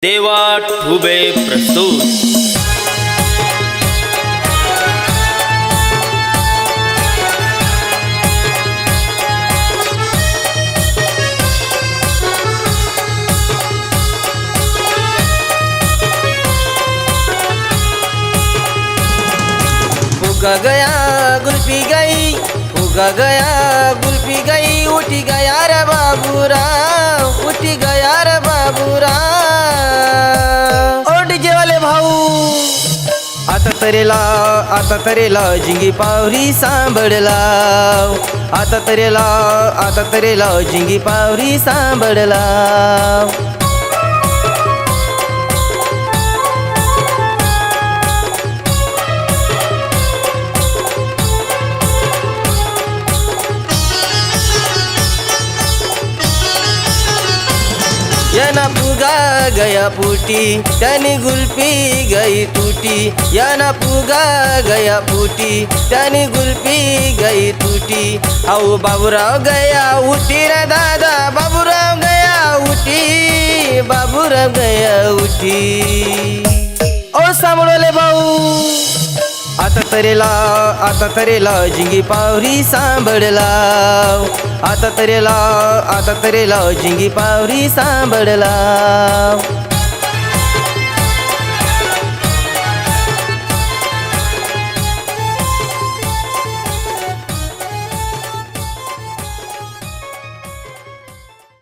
देवा ठुबे प्रस्तुत। उगा गया गुल्फी गई, उगा गया गुल्फी गई, उठी गया रे बाबूराव, उठी गया रे बाबूराव। ओ डीजे वाले भाऊ, आता तरेला जिंगी पावरी सांभळला, आता तरेला जिंगी पावरी सांभळला। याना पुगा गया फूटी, त्यानी गुल्फी गई टूटी, याना पुगा गया फूटी, त्यानी गुल्फी गई टूटी। आओ बाबूराव गया उठी रे दादा, बाबूराव गया उठी, बाबूराव गया उठी। ओ सांभळले भाऊ, आता तरेला जिंगी पावरी सांभळला, आता तरेला जिंगी पावरी सांभळला।